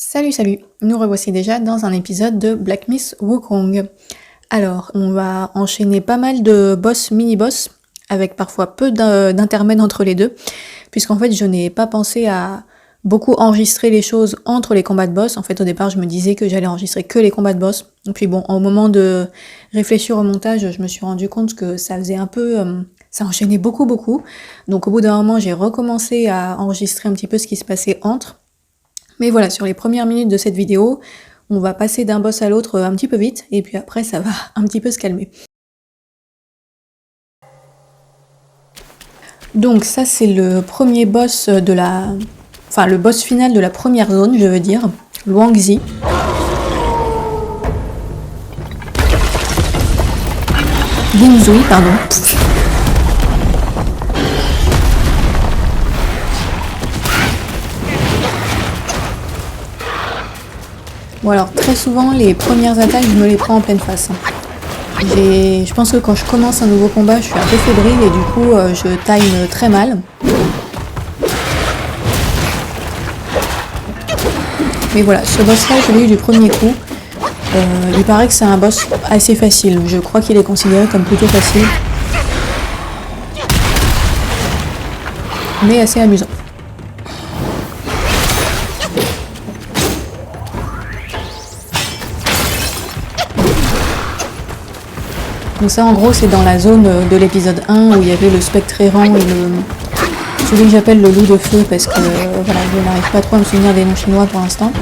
Salut, nous revoici déjà dans un épisode de Black Myth Wukong. Alors, on va enchaîner pas mal de boss, mini-boss, avec parfois peu d'intermèdes entre les deux, puisqu'en fait je n'ai pas pensé à beaucoup enregistrer les choses entre les combats de boss. En fait, au départ, je me disais que j'allais enregistrer que les combats de boss. Et puis bon, au moment de réfléchir au montage, je me suis rendu compte que ça faisait un peu... ça enchaînait beaucoup. Donc au bout d'un moment, j'ai recommencé à enregistrer un petit peu ce qui se passait entre. Mais voilà, sur les premières minutes de cette vidéo, on va passer d'un boss à l'autre un petit peu vite, et puis après ça va un petit peu se calmer. Donc ça c'est le premier boss de la... Enfin le boss final de la première zone, je veux dire, Luangzi. Bingzui, pardon. Bon alors très souvent les premières attaques je me les prends en pleine face. Je pense que quand je commence un nouveau combat je suis un peu fébrile et du coup je time très mal. Mais voilà, ce boss là je l'ai eu du premier coup. Il paraît que c'est un boss assez facile, je crois qu'il est considéré comme plutôt facile. Mais assez amusant. Donc ça en gros c'est dans la zone de l'épisode 1 où il y avait le spectre errant et celui que j'appelle le loup de feu parce que voilà, je n'arrive pas trop à me souvenir des noms chinois pour l'instant.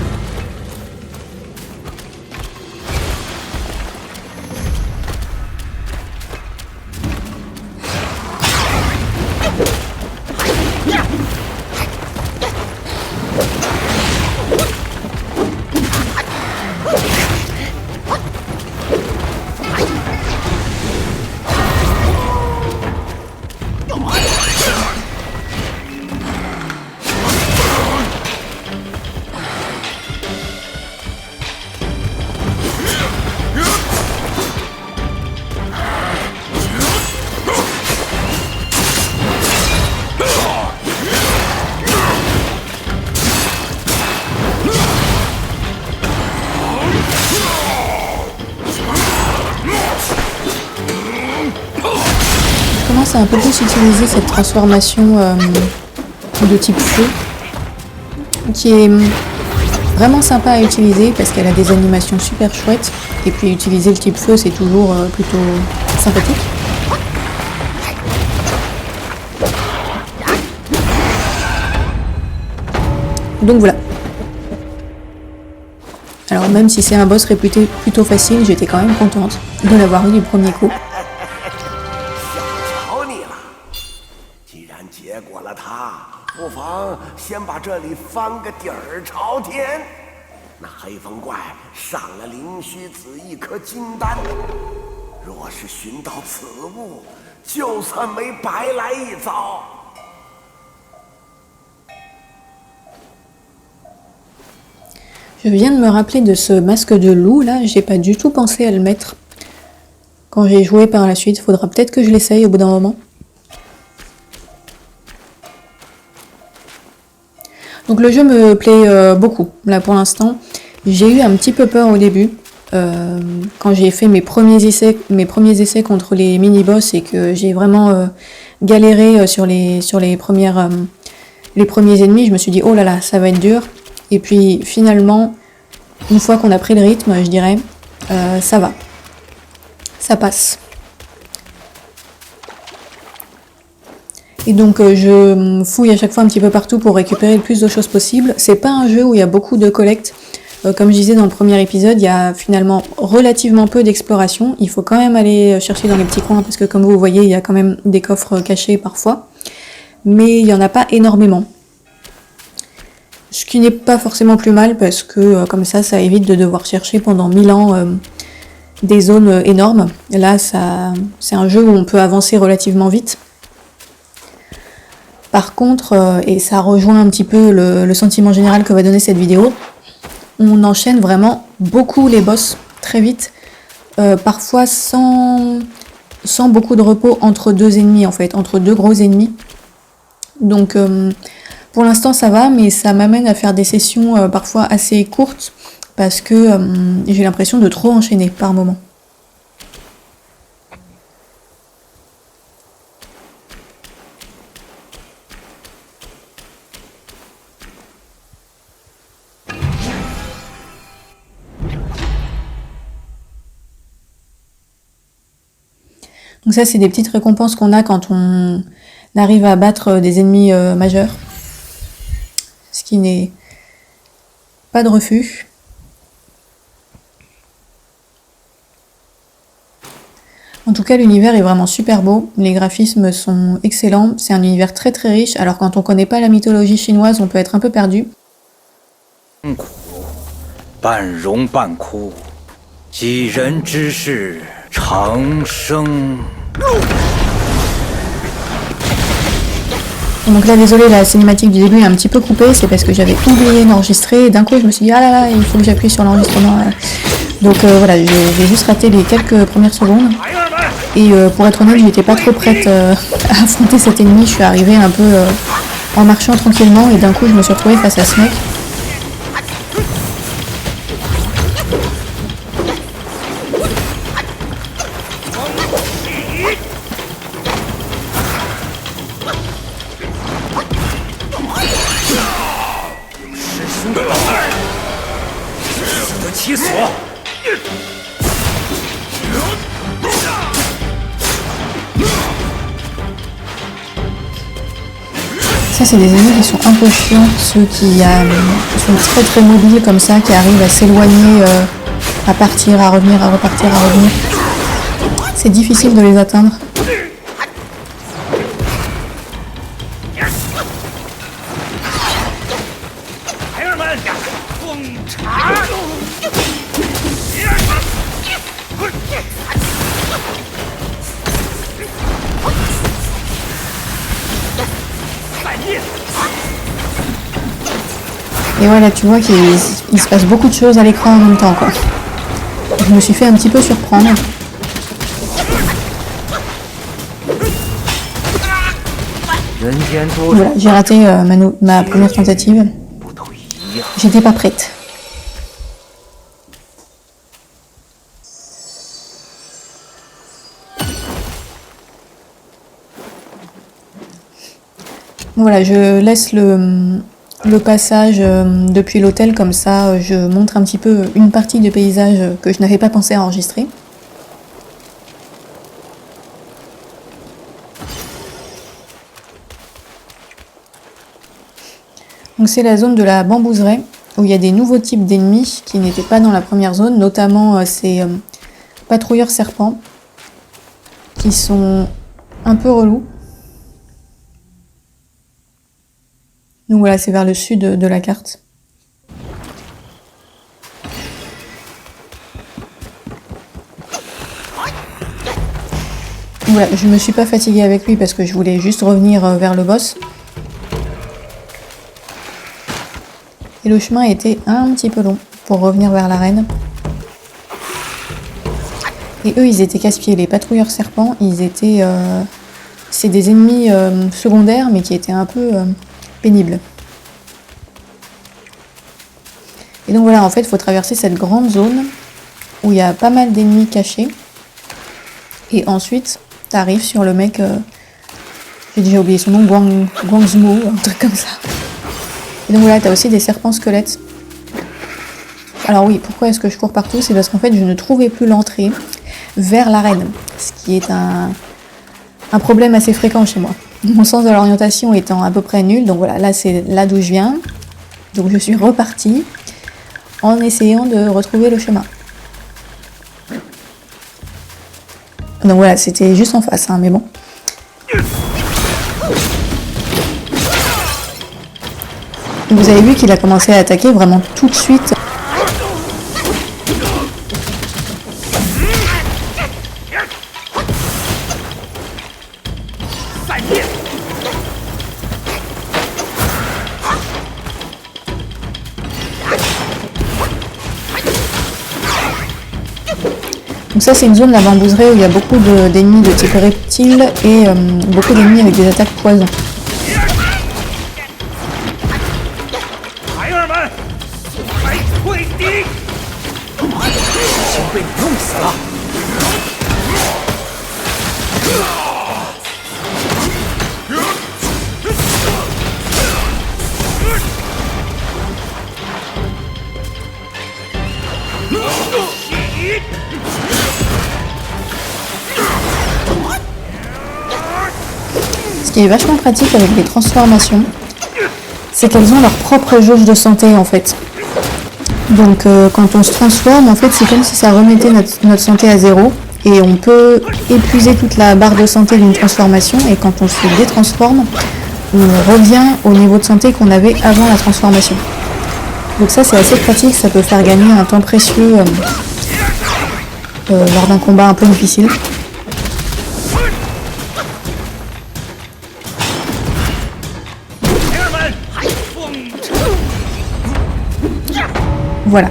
Je commence à un peu plus utiliser cette transformation de type feu qui est vraiment sympa à utiliser parce qu'elle a des animations super chouettes et puis utiliser le type feu c'est toujours plutôt sympathique. Donc voilà. Alors même si c'est un boss réputé plutôt facile, j'étais quand même contente de l'avoir eu du premier coup. Je viens de me rappeler de ce masque de loup là, j'ai pas du tout pensé à le mettre quand j'ai joué par la suite, faudra peut-être que je l'essaye au bout d'un moment. Donc le jeu me plaît beaucoup, là pour l'instant. J'ai eu un petit peu peur au début, quand j'ai fait mes premiers essais contre les mini-boss et que j'ai vraiment galéré sur les premiers ennemis, je me suis dit oh là là, ça va être dur. Et puis finalement, une fois qu'on a pris le rythme, je dirais, ça va. Ça passe. Et donc je fouille à chaque fois un petit peu partout pour récupérer le plus de choses possible. C'est pas un jeu où il y a beaucoup de collecte. Comme je disais dans le premier épisode, il y a finalement relativement peu d'exploration. Il faut quand même aller chercher dans les petits coins parce que comme vous voyez, il y a quand même des coffres cachés parfois. Mais il n'y en a pas énormément. Ce qui n'est pas forcément plus mal parce que comme ça évite de devoir chercher pendant 1000 ans des zones énormes. Là, c'est un jeu où on peut avancer relativement vite. Par contre, et ça rejoint un petit peu le sentiment général que va donner cette vidéo, on enchaîne vraiment beaucoup les boss très vite, parfois sans beaucoup de repos entre deux ennemis en fait, entre deux gros ennemis. Donc Pour l'instant ça va, mais ça m'amène à faire des sessions parfois assez courtes parce que j'ai l'impression de trop enchaîner par moment. Donc ça, c'est des petites récompenses qu'on a quand on arrive à battre des ennemis majeurs. Ce qui n'est pas de refus. En tout cas, l'univers est vraiment super beau. Les graphismes sont excellents. C'est un univers très très riche. Alors quand on connaît pas la mythologie chinoise, on peut être un peu perdu. 半荣半哭，几人之事，长生。 Donc là, désolé, la cinématique du début est un petit peu coupée, c'est parce que j'avais oublié d'enregistrer et d'un coup je me suis dit ah là là, il faut que j'appuie sur l'enregistrement. Donc voilà, j'ai juste raté les quelques premières secondes. Et pour être honnête, j'étais pas trop prête à affronter cet ennemi, je suis arrivée un peu en marchant tranquillement et d'un coup je me suis retrouvée face à ce mec. Ça, c'est des ennemis qui sont un peu chiants, ceux qui sont très très mobiles comme ça, qui arrivent à s'éloigner, à partir, à revenir, à repartir, à revenir. C'est difficile de les atteindre. Et voilà, tu vois qu'il se passe beaucoup de choses à l'écran en même temps, quoi. Je me suis fait un petit peu surprendre. Voilà, j'ai raté ma première tentative. J'étais pas prête. Voilà, je laisse le passage depuis l'hôtel, comme ça je montre un petit peu une partie du paysage que je n'avais pas pensé à enregistrer. Donc c'est la zone de la bambouseraie où il y a des nouveaux types d'ennemis qui n'étaient pas dans la première zone, notamment ces patrouilleurs serpents qui sont un peu relous. Donc voilà, c'est vers le sud de la carte. Voilà, je me suis pas fatiguée avec lui parce que je voulais juste revenir vers le boss. Et le chemin était un petit peu long pour revenir vers l'arène. Et eux, ils étaient casse-pieds. Les patrouilleurs serpents, ils étaient... c'est des ennemis secondaires, mais qui étaient un peu... pénible. Et donc voilà, en fait, il faut traverser cette grande zone où il y a pas mal d'ennemis cachés. Et ensuite, tu arrives sur le mec, j'ai déjà oublié son nom, Guangzhou, un truc comme ça. Et donc voilà, tu as aussi des serpents squelettes. Alors oui, pourquoi est-ce que je cours partout? C'est parce qu'en fait, je ne trouvais plus l'entrée vers l'arène, ce qui est un problème assez fréquent chez moi. Mon sens de l'orientation étant à peu près nul, donc voilà, là c'est là d'où je viens. Donc je suis repartie en essayant de retrouver le chemin. Donc voilà, c'était juste en face, hein, mais bon. Vous avez vu qu'il a commencé à attaquer vraiment tout de suite. Donc ça, c'est une zone, la bambouseraie, où il y a beaucoup d'ennemis de type reptile et beaucoup d'ennemis avec des attaques poison. 死了。Ce qui est vachement pratique avec les transformations, c'est qu'elles ont leur propre jauge de santé en fait. Donc quand on se transforme, en fait c'est comme si ça remettait notre santé à zéro et on peut épuiser toute la barre de santé d'une transformation et quand on se détransforme, on revient au niveau de santé qu'on avait avant la transformation. Donc ça c'est assez pratique, ça peut faire gagner un temps précieux lors d'un combat un peu difficile. Voilà.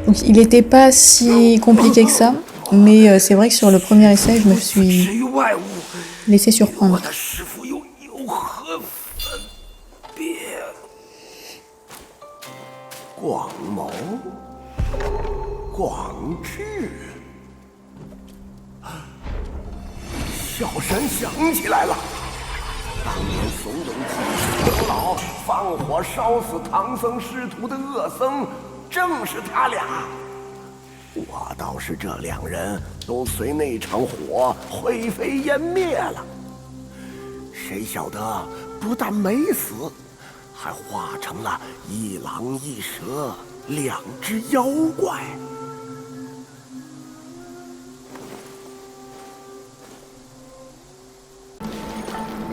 Donc il n'était pas si compliqué que ça, mais c'est vrai que sur le premier essai, je me suis laissé surprendre.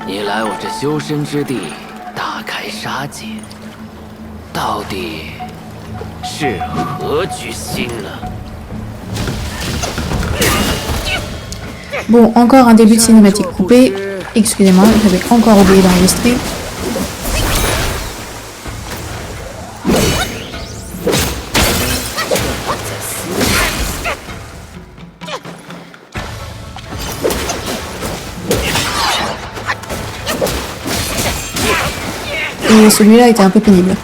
你来我这修身之地，大开杀戒，到底是何居心呢？ Bon, encore un début de cinématique coupé. Excusez-moi, j'avais encore oublié d'enregistrer. Et celui-là était un peu pénible.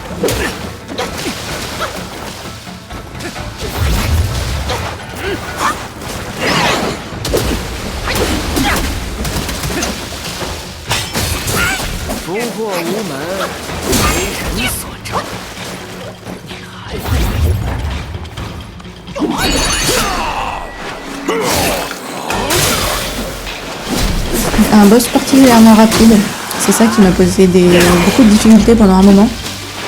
Un boss particulièrement rapide, c'est ça qui m'a posé beaucoup de difficultés pendant un moment.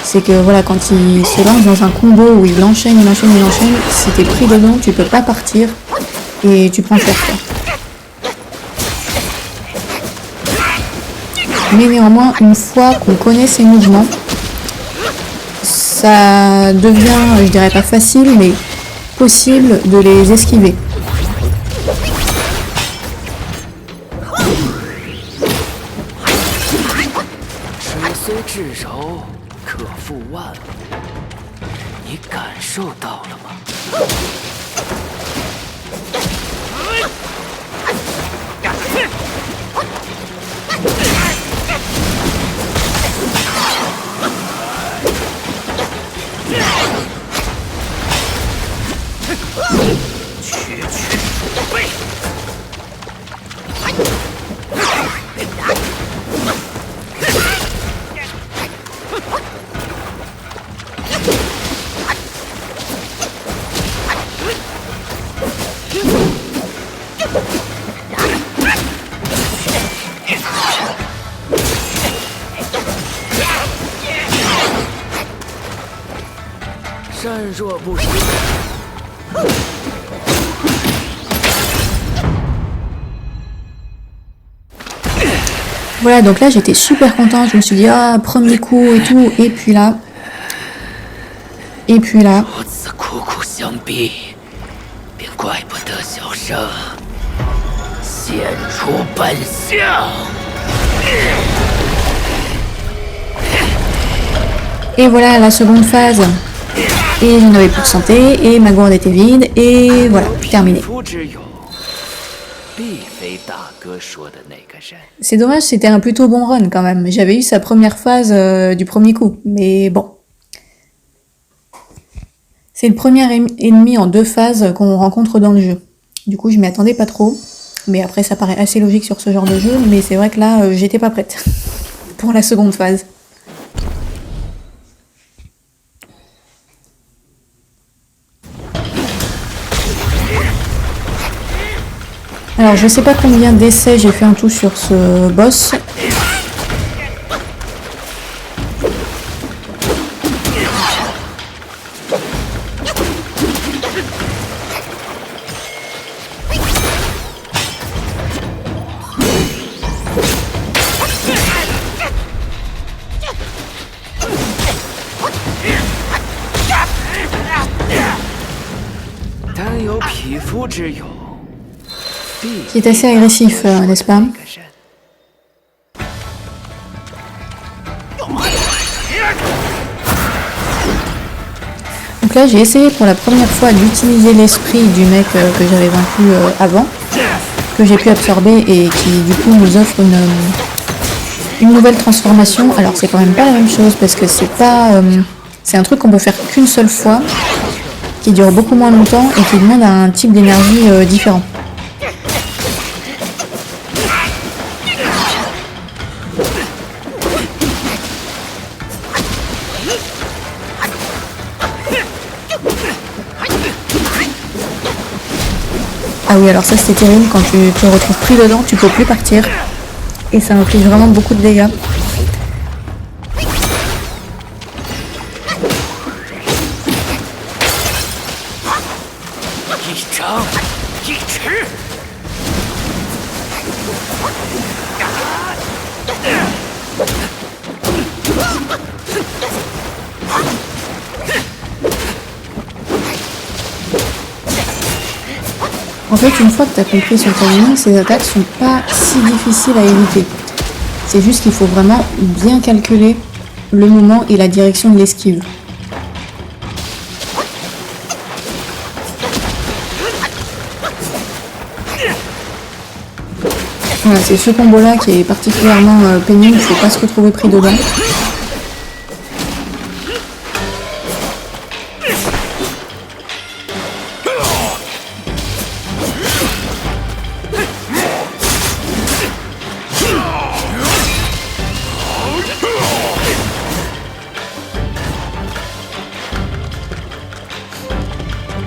C'est que voilà, quand il se lance dans un combo où il enchaîne, si t'es pris dedans, tu peux pas partir et tu prends cher quoi. Mais néanmoins, une fois qu'on connaît ses mouvements, ça devient, je dirais pas facile, mais possible de les esquiver. Voilà, donc là j'étais super contente, je me suis dit ah premier coup et tout, et puis là, et voilà la seconde phase, et je n'avais plus de santé, et ma gourde était vide, et voilà, terminé. C'est dommage, c'était un plutôt bon run quand même. J'avais eu sa première phase du premier coup, mais bon. C'est le premier ennemi en 2 phases qu'on rencontre dans le jeu. Du coup, je m'y attendais pas trop. Mais après, ça paraît assez logique sur ce genre de jeu. Mais c'est vrai que là, j'étais pas prête pour la seconde phase. Alors, je sais pas combien d'essais j'ai fait en tout sur ce boss. Qui est assez agressif, n'est-ce pas? Donc là, j'ai essayé pour la première fois d'utiliser l'esprit du mec que j'avais vaincu avant, que j'ai pu absorber et qui du coup nous offre une nouvelle transformation. Alors c'est quand même pas la même chose parce que c'est pas, c'est un truc qu'on peut faire qu'une seule fois, qui dure beaucoup moins longtemps et qui demande un type d'énergie différent. Ah oui, alors ça c'était terrible, quand tu te retrouves pris dedans, tu peux plus partir. Et ça inflige vraiment beaucoup de dégâts. En fait, une fois que tu as compris son timing, ces attaques sont pas si difficiles à éviter. C'est juste qu'il faut vraiment bien calculer le moment et la direction de l'esquive. Voilà, c'est ce combo-là qui est particulièrement pénible, il ne faut pas se retrouver pris dedans.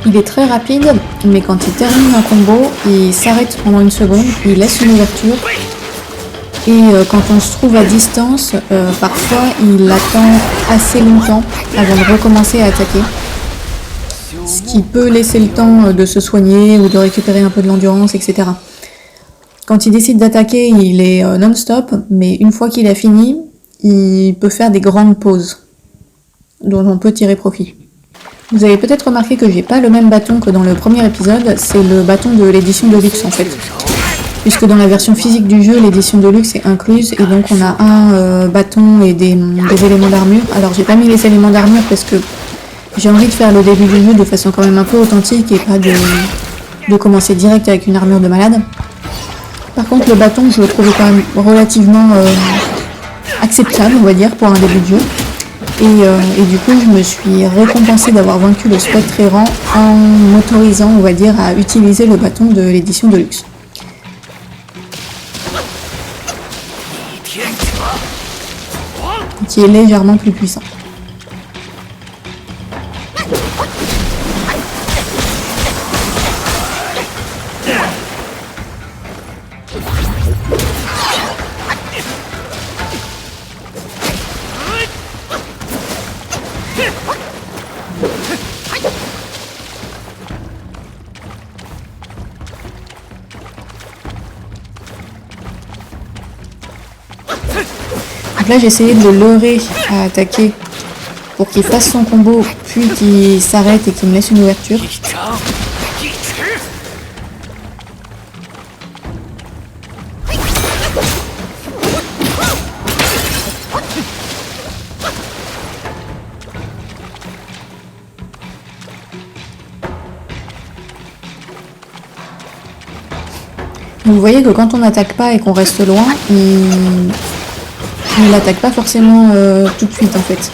Il est très rapide, mais quand il termine un combo, il s'arrête pendant une seconde, il laisse une ouverture. Et quand on se trouve à distance, parfois il attend assez longtemps avant de recommencer à attaquer. Ce qui peut laisser le temps de se soigner ou de récupérer un peu de l'endurance, etc. Quand il décide d'attaquer, il est non-stop, mais une fois qu'il a fini, il peut faire des grandes pauses dont on peut tirer profit. Vous avez peut-être remarqué que j'ai pas le même bâton que dans le premier épisode, c'est le bâton de l'édition de luxe en fait. Puisque dans la version physique du jeu, l'édition de luxe est incluse et donc on a un bâton et des éléments d'armure. Alors j'ai pas mis les éléments d'armure parce que j'ai envie de faire le début du jeu de façon quand même un peu authentique et pas de commencer direct avec une armure de malade. Par contre le bâton je le trouvais quand même relativement acceptable on va dire pour un début de jeu. Et du coup, je me suis récompensée d'avoir vaincu le spectre errant en m'autorisant, on va dire, à utiliser le bâton de l'édition de luxe. Qui est légèrement plus puissant. Donc là j'ai essayé de le leurrer à attaquer pour qu'il fasse son combo puis qu'il s'arrête et qu'il me laisse une ouverture. Vous voyez que quand on n'attaque pas et qu'on reste loin, il n'attaque pas forcément tout de suite en fait.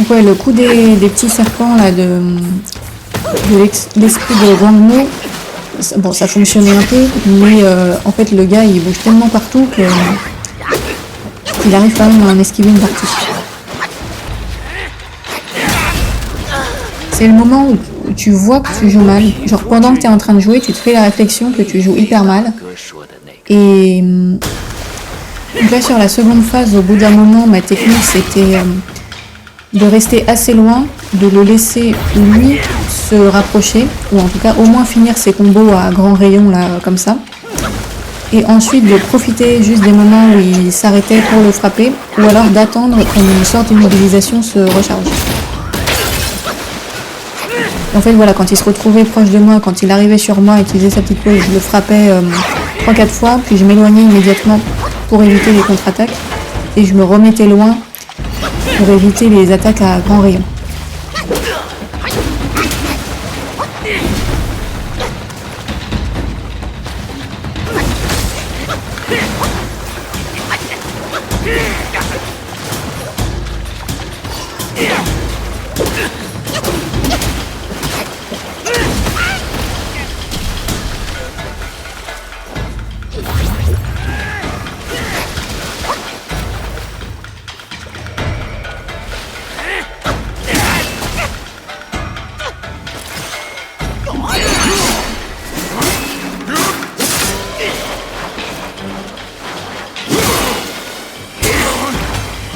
Donc ouais, le coup des petits serpents là l'esprit de Guangmou, bon ça fonctionnait un peu, mais en fait le gars il bouge tellement partout qu'il arrive quand même à en esquiver une partie. C'est le moment où tu vois que tu joues mal. Genre pendant que tu es en train de jouer, tu te fais la réflexion que tu joues hyper mal. Et donc là sur la seconde phase, au bout d'un moment, ma technique c'était de rester assez loin, de le laisser lui se rapprocher, ou en tout cas au moins finir ses combos à grand rayon là comme ça. Et ensuite de profiter juste des moments où il s'arrêtait pour le frapper, ou alors d'attendre qu'une sorte d'immobilisation se recharge. En fait voilà, quand il se retrouvait proche de moi, quand il arrivait sur moi et qu'il faisait sa petite pause, je le frappais 3-4 fois, puis je m'éloignais immédiatement pour éviter les contre-attaques, et je me remettais loin pour éviter les attaques à grand rayon.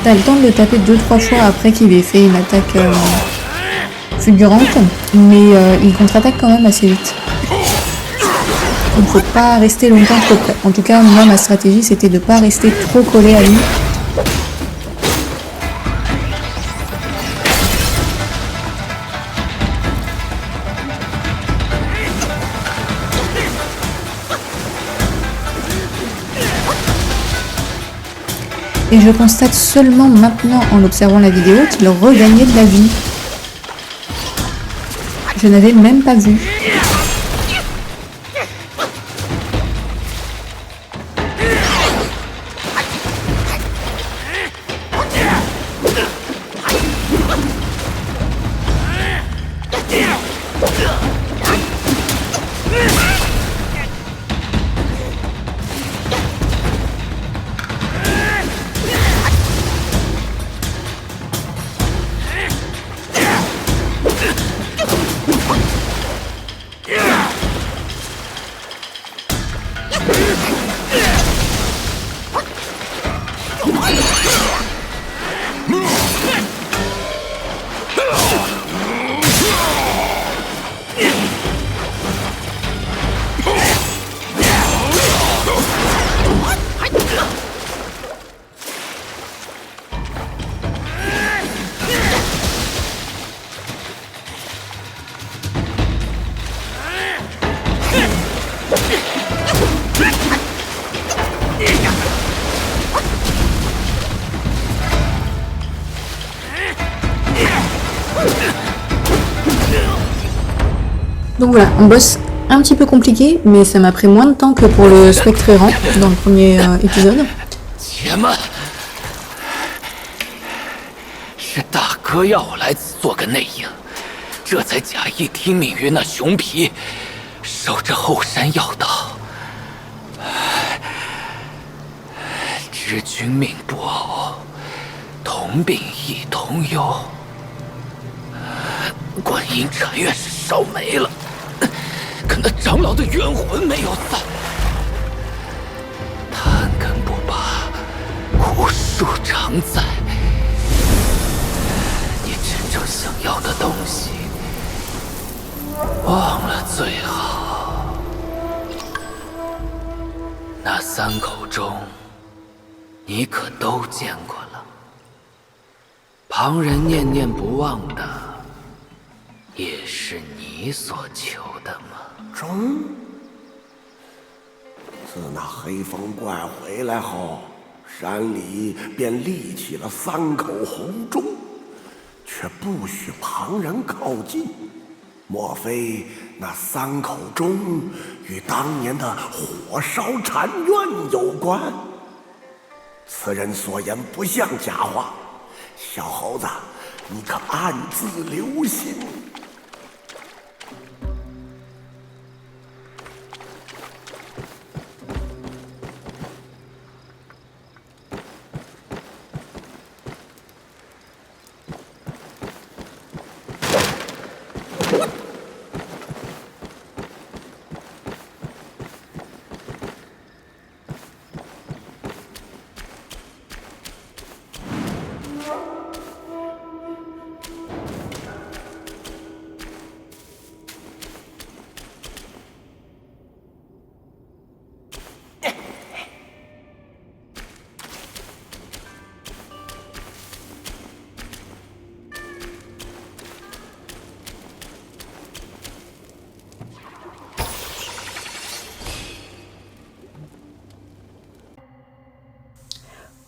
T'as le temps de le taper 2-3 fois après qu'il ait fait une attaque fulgurante, mais il contre-attaque quand même assez vite. Il ne faut pas rester longtemps trop près. En tout cas, moi, ma stratégie, c'était de ne pas rester trop collé à lui. Et je constate seulement maintenant, en observant la vidéo, qu'il regagnait de la vie. Je n'avais même pas vu. Donc voilà, un boss un petit peu compliqué, mais ça m'a pris moins de temps que pour le Spectre errant dans le premier épisode. 且慢，是大哥要我来此做个内应，这才假意听命于那熊皮，守着后山要道。知君命不偶，同病亦同忧。观音禅院是烧没了，可那长老的冤魂没有散。贪根不拔，苦树常在。你真正想要的东西，忘了最好。那三口钟，你可都见过了。旁人念念不忘的，也是你所求的吗？钟。自那黑风怪回来后，山里便立起了三口红钟，却不许旁人靠近。莫非那三口钟与当年的火烧禅院有关？此人所言不像假话。小猴子，你可暗自留心。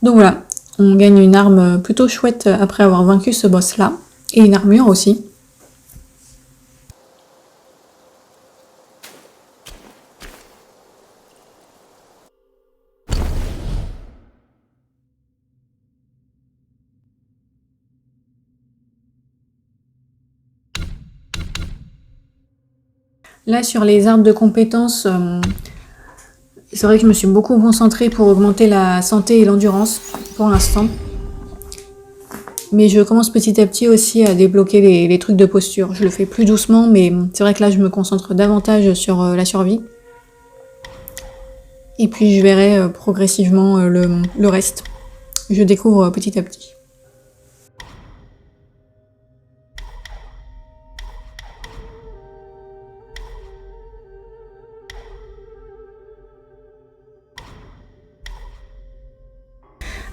Donc voilà, on gagne une arme plutôt chouette après avoir vaincu ce boss là, et une armure aussi. Là sur les arbres de compétences, c'est vrai que je me suis beaucoup concentrée pour augmenter la santé et l'endurance pour l'instant. Mais je commence petit à petit aussi à débloquer les trucs de posture. Je le fais plus doucement, mais c'est vrai que là je me concentre davantage sur la survie. Et puis je verrai progressivement le reste. Je découvre petit à petit.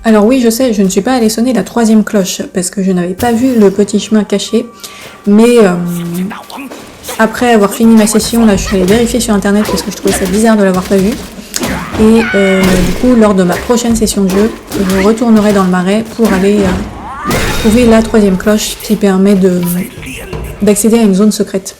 Alors oui, je sais, je ne suis pas allée sonner la 3e cloche parce que je n'avais pas vu le petit chemin caché. Mais après avoir fini ma session, là, je suis allée vérifier sur internet parce que je trouvais ça bizarre de l'avoir pas vu. Et du coup, lors de ma prochaine session de jeu, je retournerai dans le marais pour aller trouver la 3e cloche qui permet d'accéder à une zone secrète.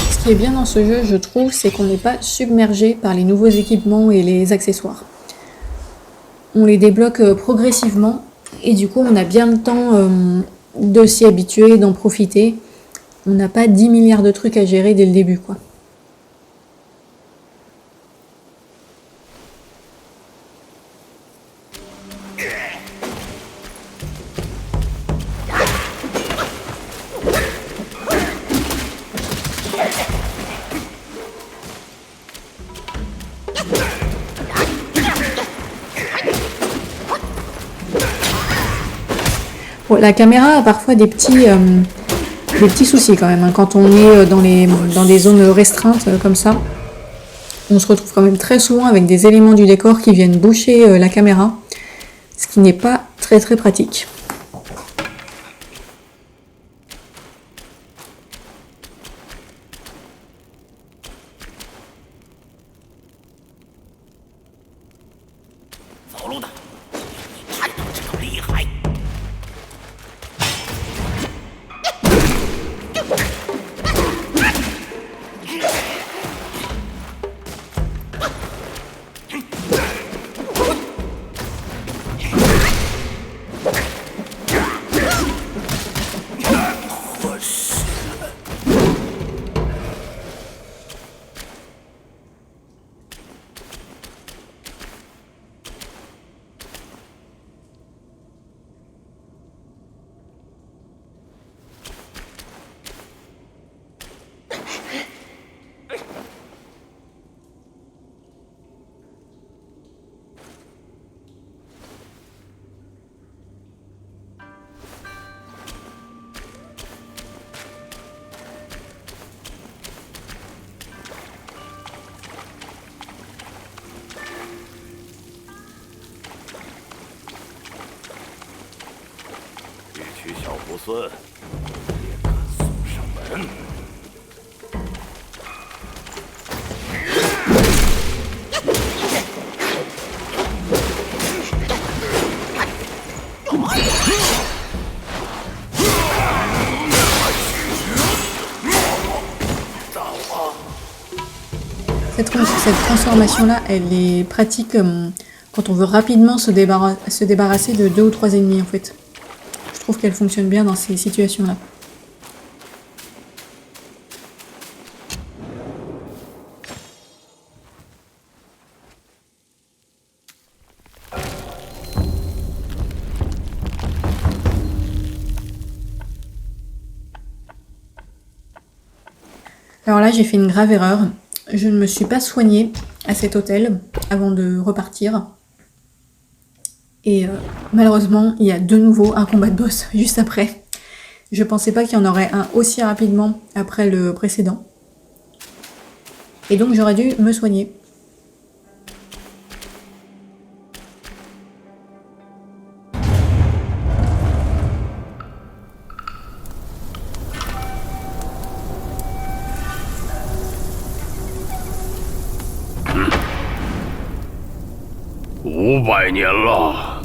Ce qui est bien dans ce jeu, je trouve, c'est qu'on n'est pas submergé par les nouveaux équipements et les accessoires. On les débloque progressivement et du coup on a bien le temps de s'y habituer, d'en profiter. On n'a pas 10 milliards de trucs à gérer dès le début, quoi. Bon, la caméra a parfois des petits soucis quand même, hein. Quand on est dans des zones restreintes comme ça, on se retrouve quand même très souvent avec des éléments du décor qui viennent boucher la caméra, ce qui n'est pas très très pratique. 孙也敢送上门？Cette transformation-là, elle est pratique quand on veut rapidement se débarrasser de 2 ou 3 ennemis en fait. Je trouve qu'elle fonctionne bien dans ces situations-là. Alors là, j'ai fait une grave erreur. Je ne me suis pas soignée à cet hôtel avant de repartir. Et malheureusement, il y a de nouveau un combat de boss juste après. Je pensais pas qu'il y en aurait un aussi rapidement après le précédent. Et donc j'aurais dû me soigner.500年了，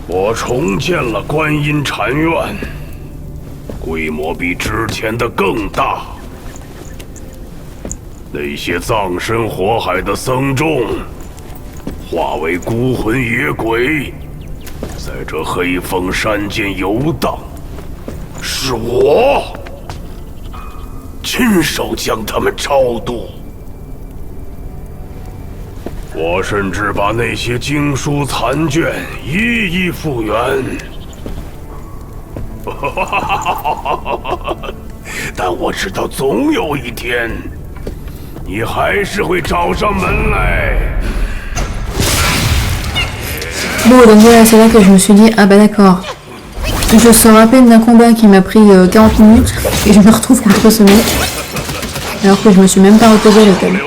我重建了观音禅院，规模比之前的更大。那些葬身火海的僧众，化为孤魂野鬼，在这黑风山间游荡，是我亲手将他们超度。我甚至把那些经书残卷一一复原，但我知道总有一天，你还是会找上门来。Bon, donc voilà, c'est là que je me suis dit, ah bah d'accord. Je sors à peine d'un combat qui m'a pris 40 minutes et je me retrouve contre ce mec. Alors que je me suis même pas reposé à l'hôtel.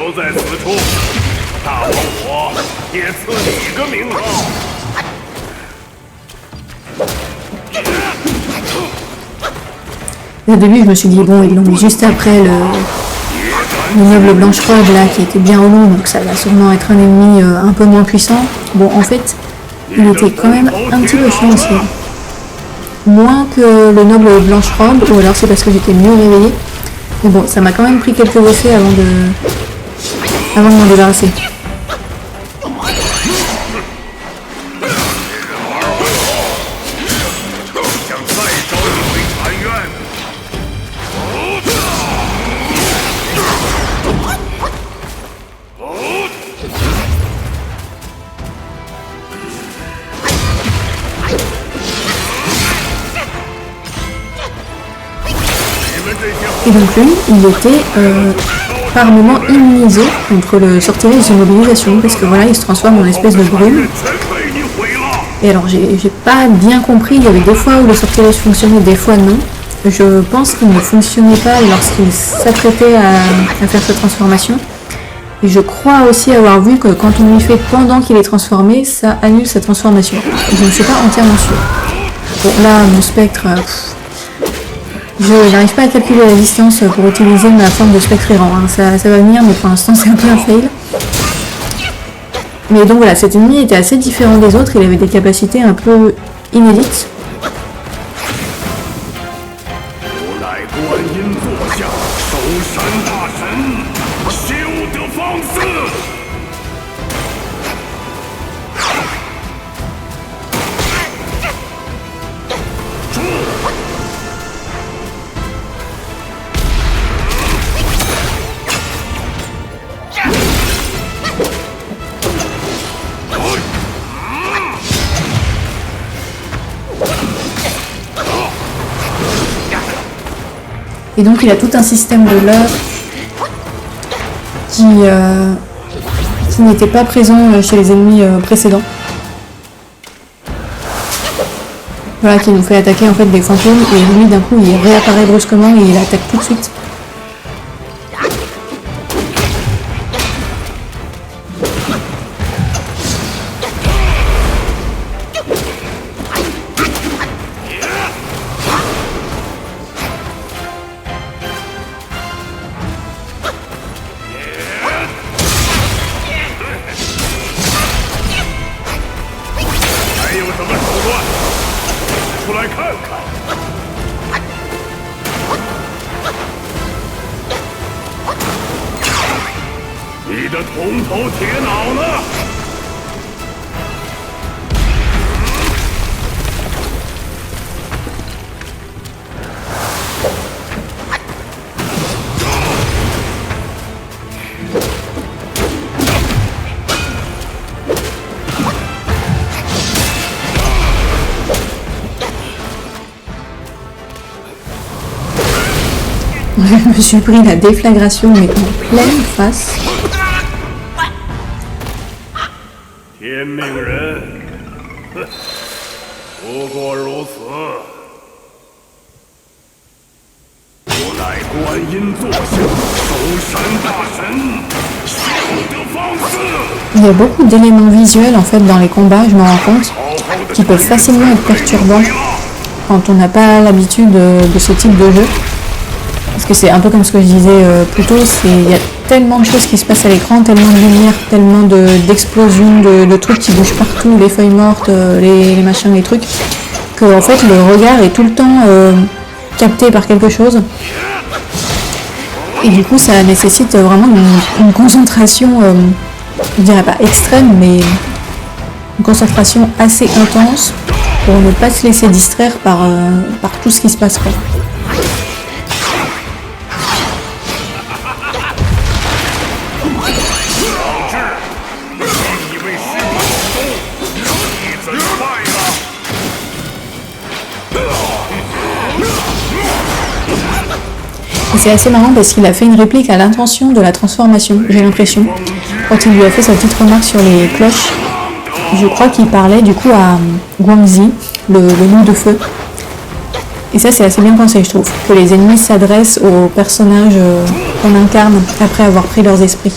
Au début, je me suis dit, bon, ils l'ont mis juste après le noble blanche-robe là, qui était bien au long, donc ça va sûrement être un ennemi un peu moins puissant. Bon, en fait, il était quand même un petit peu chiant aussi. Moins que le noble blanche-robe, ou alors c'est parce que j'étais mieux réveillée. Mais bon, ça m'a quand même pris quelques effets avant de m'en débarrasser. Et donc lui, il était par moments immunisé contre le sortilège d'immobilisation, parce que voilà, il se transforme en espèce de brume. Et alors j'ai pas bien compris, il y avait des fois où le sortilège fonctionnait, des fois non. Je pense qu'il ne fonctionnait pas lorsqu'il s'apprêtait à faire sa transformation. Et je crois aussi avoir vu que quand on lui fait pendant qu'il est transformé, ça annule sa transformation. Je ne suis pas entièrement sûre. Bon là, mon spectre... je n'arrive pas à calculer la distance pour utiliser ma forme de spectre errant. Hein. Ça va venir, mais pour l'instant c'est un peu un fail. Mais donc voilà, cet ennemi était assez différent des autres, il avait des capacités un peu inédites. Et donc il a tout un système de leurre qui n'était pas présent chez les ennemis précédents. Voilà, qui nous fait attaquer en fait des fantômes et lui d'un coup il réapparaît brusquement et il attaque tout de suite. 你的铜头铁脑呢？Je me suis pris la déflagration mais en pleine face. 天命人，哼，不过如此。我乃观音座下守山大神，孝德方四。Il y a beaucoup d'éléments visuels en fait dans les combats, je me rends compte, qui peuvent facilement être perturbants quand on n'a pas l'habitude de ce type de jeu. Parce que c'est un peu comme ce que je disais plus tôt, il y a tellement de choses qui se passent à l'écran, tellement de lumière, tellement d'explosions, de trucs qui bougent partout, les feuilles mortes, les machins, les trucs, que en fait le regard est tout le temps capté par quelque chose. Et du coup ça nécessite vraiment une concentration, je dirais pas extrême, mais une concentration assez intense pour ne pas se laisser distraire par tout ce qui se passe, quoi. Et c'est assez marrant parce qu'il a fait une réplique à l'intention de la transformation, j'ai l'impression. Quand il lui a fait sa petite remarque sur les cloches, je crois qu'il parlait du coup à Guangxi, le loup de feu. Et ça c'est assez bien pensé, je trouve, que les ennemis s'adressent aux personnages qu'on incarne après avoir pris leurs esprits.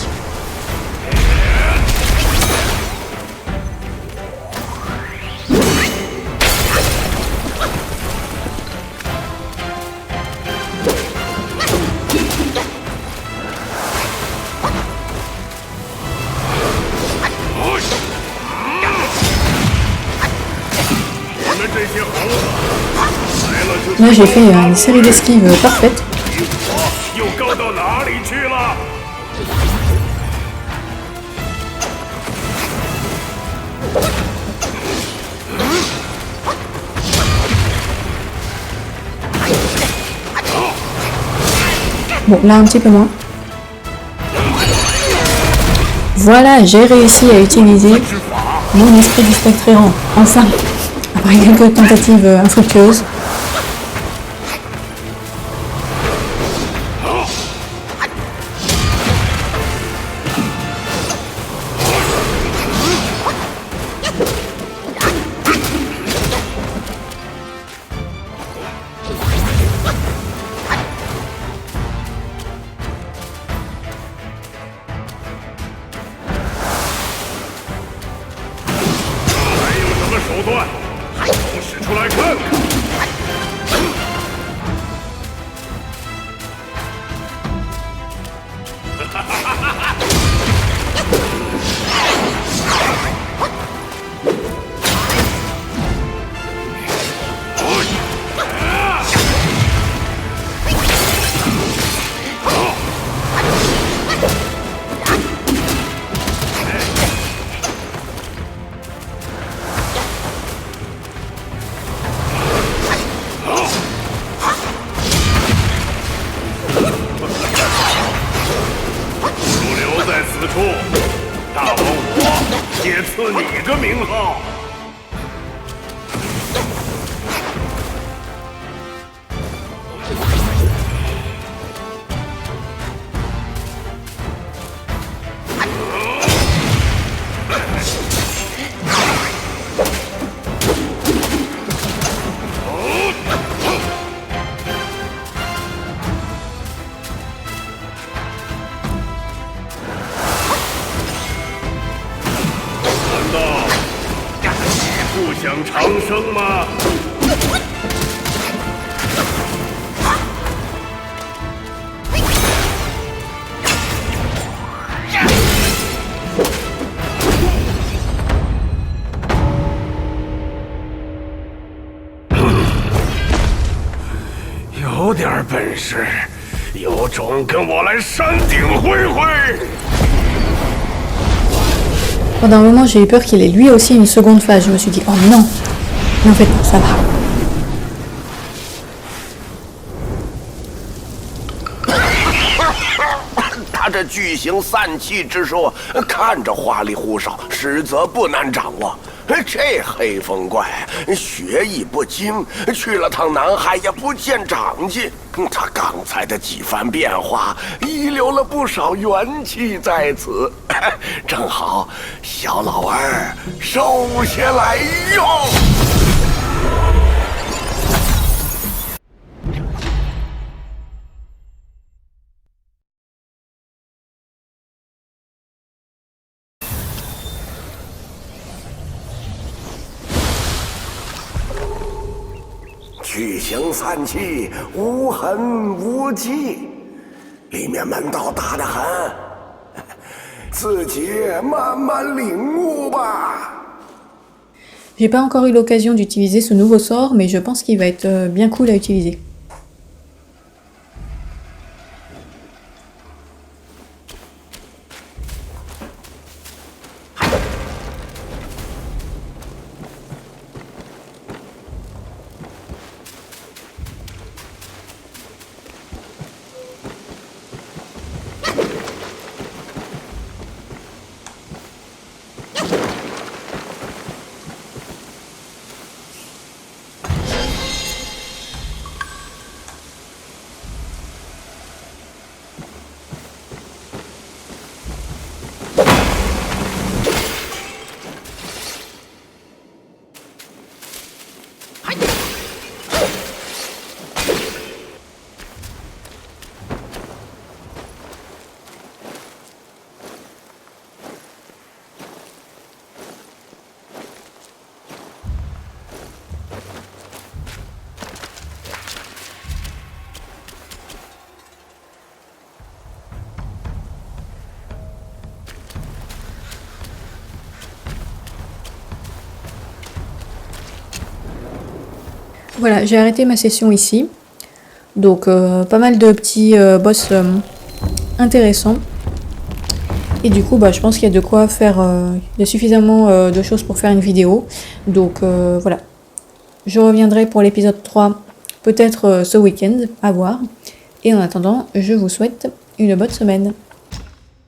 Là j'ai fait une série d'esquives parfaite. Bon, là un petit peu moins. Voilà, j'ai réussi à utiliser mon esprit du spectre errant. Enfin, après quelques tentatives infructueuses.有点本事，有种跟我来山顶会会！ Pendant un moment, j'ai eu peur qu'il ait lui aussi une seconde phase. Je me suis dit, oh non. Mais en fait, non, ça va. 他这巨型散气之术看着花里胡哨，实则不难掌握。这黑风怪学艺不精，去了趟南海也不见长进。他刚才的几番变化，遗留了不少元气在此，正好小老儿收下来用。 巨型散气，无痕无迹，里面门道大得很，自己慢慢领悟吧。 J'ai pas encore eu l'occasion d'utiliser ce nouveau sort, mais je pense qu'il va être bien cool à utiliser. Voilà, j'ai arrêté ma session ici. Donc pas mal de petits boss intéressants. Et du coup, je pense qu'il y a de quoi faire. Il y a suffisamment de choses pour faire une vidéo. Donc voilà. Je reviendrai pour l'épisode 3, peut-être ce week-end, à voir. Et en attendant, je vous souhaite une bonne semaine.